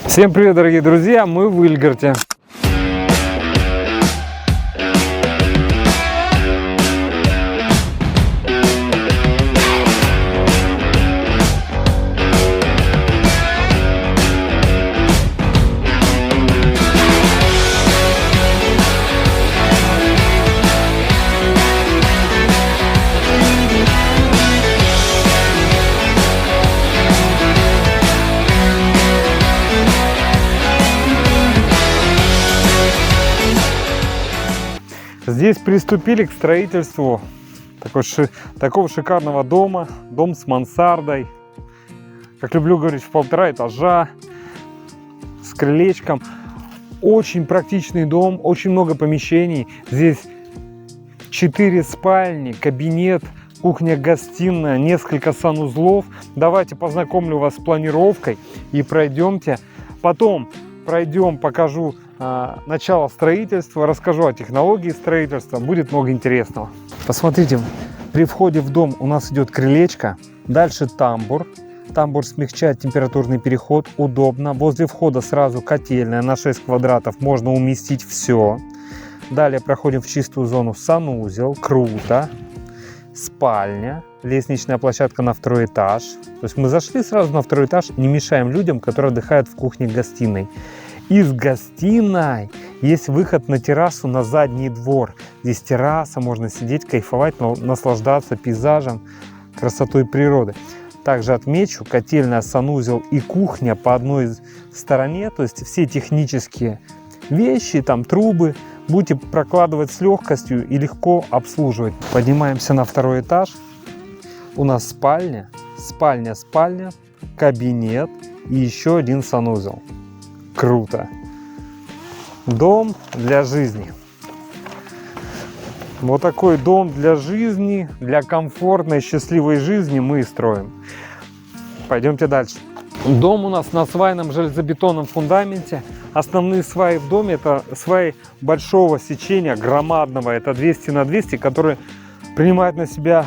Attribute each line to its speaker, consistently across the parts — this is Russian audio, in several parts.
Speaker 1: Всем привет, дорогие друзья, мы в Ильгарте. Здесь приступили к строительству такого шикарного дома. Дом с мансардой. Как люблю говорить, в 1,5 этажа. С крылечком. Очень практичный дом. Очень много помещений. Здесь 4 спальни, кабинет, кухня-гостиная, несколько санузлов. Давайте познакомлю вас с планировкой и пройдемте. Потом покажу начало строительства, расскажу о технологии строительства, будет много интересного. Посмотрите, при входе в дом у нас идет крылечко, дальше тамбур. Тамбур смягчает температурный переход, удобно. Возле входа сразу котельная на 6 квадратов, можно уместить все. Далее проходим в чистую зону, санузел, круто. Спальня, лестничная площадка на 2-й этаж. То есть мы зашли сразу на 2-й этаж, не мешаем людям, которые отдыхают в кухне-гостиной. Из гостиной есть выход на террасу на задний двор. Здесь терраса, можно сидеть, кайфовать, наслаждаться пейзажем, красотой природы. Также отмечу, котельная, санузел и кухня по одной стороне, то есть все технические вещи, там трубы, будете прокладывать с легкостью и легко обслуживать. Поднимаемся на 2-й этаж. У нас спальня, кабинет и еще один санузел. Круто. Дом для жизни. Вот такой дом для жизни, для комфортной, счастливой жизни мы и строим. Пойдемте дальше. Дом у нас на свайном железобетонном фундаменте. Основные сваи в доме — это сваи большого сечения, громадного. Это 200 на 200, которые принимают на себя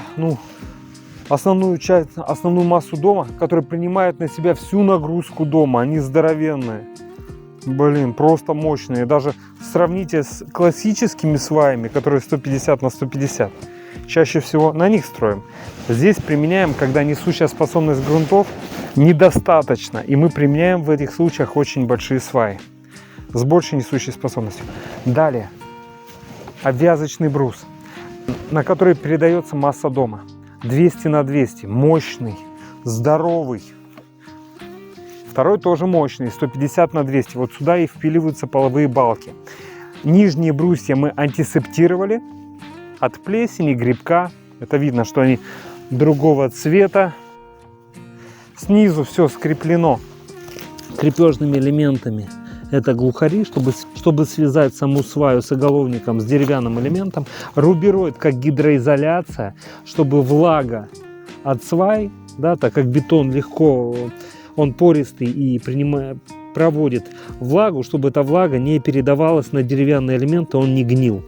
Speaker 1: основную массу дома, которые принимают на себя всю нагрузку дома. Они здоровенные. Блин, просто мощные. Даже сравните с классическими сваями, которые 150 на 150. Чаще всего на них строим. Здесь применяем, когда несущая способность грунтов недостаточно. И мы применяем в этих случаях очень большие сваи с большей несущей способностью. Далее. Обвязочный брус, на который передается масса дома. 200 на 200. Мощный, здоровый. Второй тоже мощный, 150 на 200. Вот сюда и впиливаются половые балки. Нижние брусья мы антисептировали от плесени, грибка. Это видно, что они другого цвета. Снизу все скреплено крепежными элементами. Это глухари, чтобы связать саму сваю с оголовником, с деревянным элементом. Рубероид как гидроизоляция, чтобы влага от свай, да, так как бетон легко... Он пористый и проводит влагу, чтобы эта влага не передавалась на деревянные элементы, он не гнил.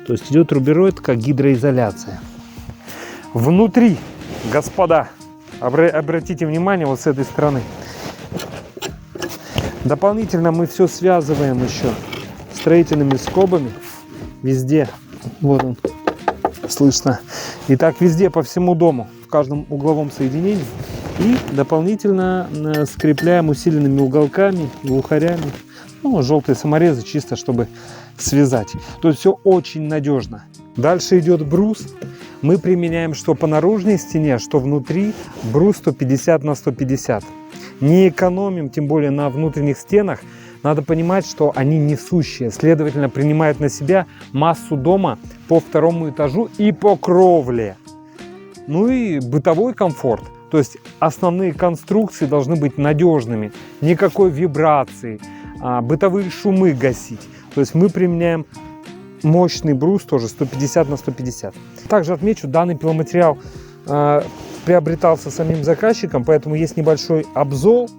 Speaker 1: То есть идет рубероид как гидроизоляция. Внутри, господа, обратите внимание вот с этой стороны. Дополнительно мы все связываем еще строительными скобами. Везде, вот он, слышно. И так везде по всему дому, в каждом угловом соединении. И дополнительно скрепляем усиленными уголками, глухарями, желтые саморезы, чисто чтобы связать. То есть все очень надежно. Дальше идет брус. Мы применяем что по наружной стене, что внутри, брус 150 на 150. Не экономим, тем более на внутренних стенах. Надо понимать, что они несущие, следовательно, принимают на себя массу дома по 2-му этажу и по кровле. Ну и бытовой комфорт. То есть основные конструкции должны быть надежными, никакой вибрации, бытовые шумы гасить. То есть мы применяем мощный брус, тоже 150 на 150. Также отмечу, данный пиломатериал приобретался самим заказчиком, поэтому есть небольшой обзол.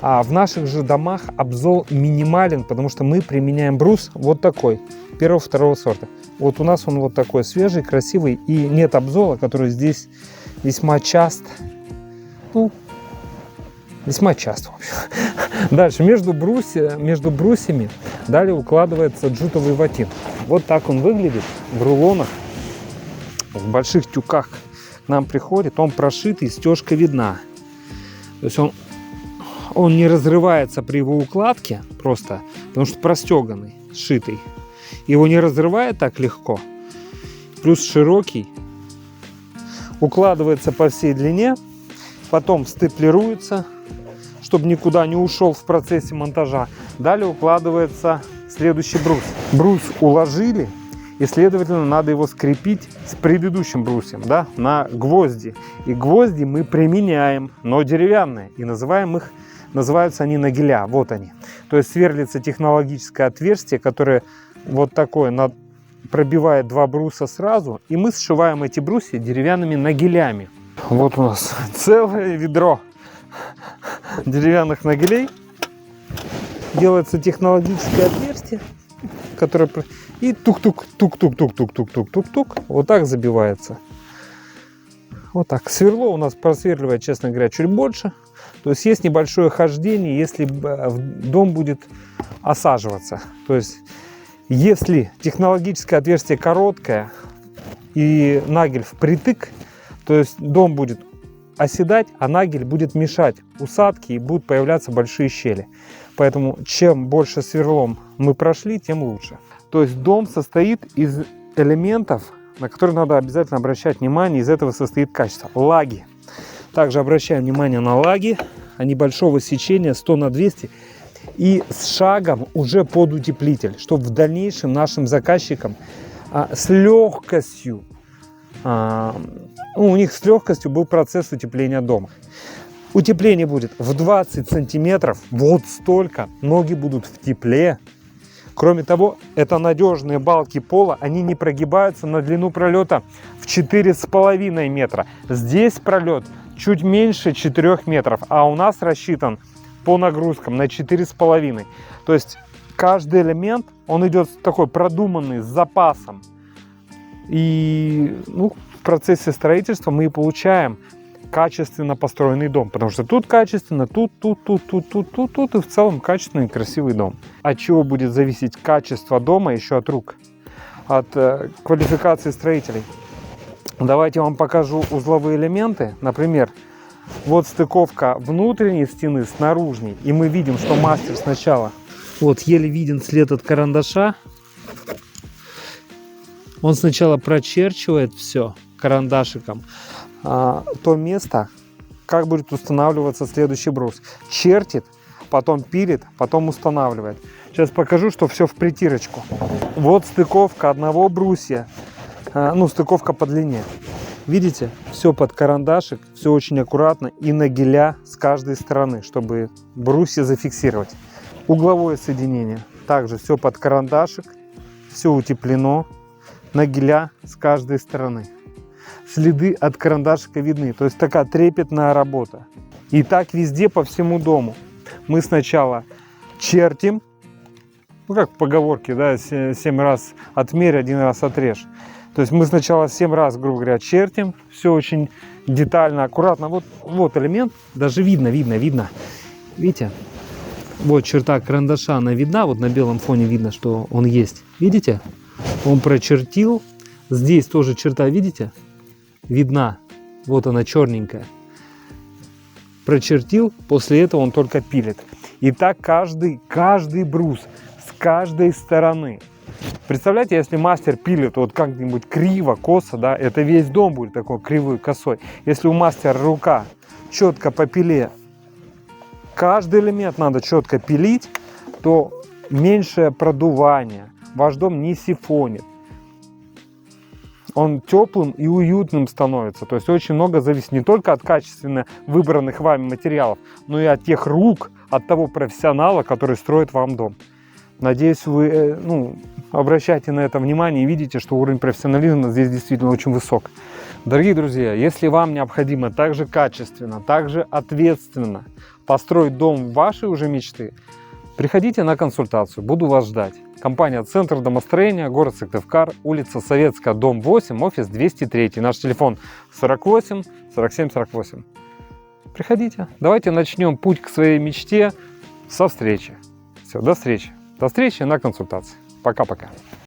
Speaker 1: А в наших же домах обзол минимален, потому что мы применяем брус вот такой, 1-2 сорта. Вот у нас он вот такой свежий, красивый, и нет обзола, который здесь весьма часто, весьма часто, в общем. Дальше, между брусьями далее укладывается джутовый ватин. Вот так он выглядит в рулонах, в больших тюках к нам приходит. Он прошитый, стежка видна. То есть он не разрывается при его укладке просто, потому что простеганный, сшитый. Его не разрывает так легко. Плюс широкий. Укладывается по всей длине, потом степлируется, чтобы никуда не ушел в процессе монтажа. Далее укладывается следующий брус. Брус уложили, и, следовательно, надо его скрепить с предыдущим брусьем, да, на гвозди. И гвозди мы применяем, но деревянные, и называются они нагеля. Вот они. То есть сверлится технологическое отверстие, которое вот такое пробивает два бруса сразу, и мы сшиваем эти брусья деревянными нагелями. Вот у нас целое ведро деревянных нагелей. Делается технологическое отверстие, которое и тук-тук-тук-тук-тук-тук-тук-тук-тук. Вот так забивается. Вот так. Сверло у нас просверливает, честно говоря, чуть больше. То есть есть небольшое хождение, если дом будет осаживаться. То есть если технологическое отверстие короткое и нагель впритык, то есть дом будет оседать, а нагель будет мешать усадке и будут появляться большие щели. Поэтому чем больше сверлом мы прошли, тем лучше. То есть дом состоит из элементов, на которые надо обязательно обращать внимание. Из этого состоит качество. Лаги. Также обращаем внимание на лаги. Они большого сечения 100 на 200. И с шагом уже под утеплитель, чтобы в дальнейшем нашим заказчикам с легкостью, у них с легкостью был процесс утепления дома. Утепление будет в 20 сантиметров, вот столько, ноги будут в тепле. Кроме того, это надежные балки пола, они не прогибаются на длину пролета в 4,5 метра. Здесь пролет чуть меньше 4 метров, а у нас рассчитан по нагрузкам на 4,5. То есть каждый элемент, он идет такой продуманный, с запасом. И в процессе строительства мы получаем качественно построенный дом. Потому что тут качественно, тут, и в целом качественный и красивый дом. От чего будет зависеть качество дома? Еще от рук, от квалификации строителей. Давайте я вам покажу узловые элементы. Например, вот стыковка внутренней стены с наружней. И мы видим, что мастер сначала, вот еле виден след от карандаша. Он сначала прочерчивает все карандашиком. То место, как будет устанавливаться следующий брус. Чертит, потом пилит, потом устанавливает. Сейчас покажу, что все в притирочку. Вот стыковка одного брусья. Стыковка по длине. Видите, все под карандашик, все очень аккуратно и нагеля с каждой стороны, чтобы брусья зафиксировать. Угловое соединение. Также все под карандашик, все утеплено, нагеля с каждой стороны. Следы от карандашика видны, то есть такая трепетная работа. И так везде по всему дому. Мы сначала чертим, как в поговорке, да, 7 раз отмерь, 1 раз отрежь. То есть мы сначала 7 раз, грубо говоря, чертим, все очень детально, аккуратно. Вот элемент, даже видно. Видите? Вот черта карандаша, она видна, вот на белом фоне видно, что он есть. Видите? Он прочертил. Здесь тоже черта, видите? Видна. Вот она черненькая. Прочертил, после этого он только пилит. И так каждый брус с каждой стороны. Представляете, если мастер пилит вот как-нибудь криво, косо, да, это весь дом будет такой кривой, косой. Если у мастера рука четко по пиле, каждый элемент надо четко пилить, то меньшее продувание. Ваш дом не сифонит. Он теплым и уютным становится. То есть очень много зависит не только от качественно выбранных вами материалов, но и от тех рук, от того профессионала, который строит вам дом. Надеюсь, вы обращайте на это внимание и видите, что уровень профессионализма здесь действительно очень высок. Дорогие друзья, если вам необходимо также качественно, также ответственно построить дом вашей уже мечты, приходите на консультацию, буду вас ждать. Компания «Центр домостроения», город Сыктывкар, улица Советская, дом 8, офис 203. Наш телефон 48 47 48. Приходите. Давайте начнем путь к своей мечте со встречи. Все, до встречи. До встречи на консультации. Пока-пока.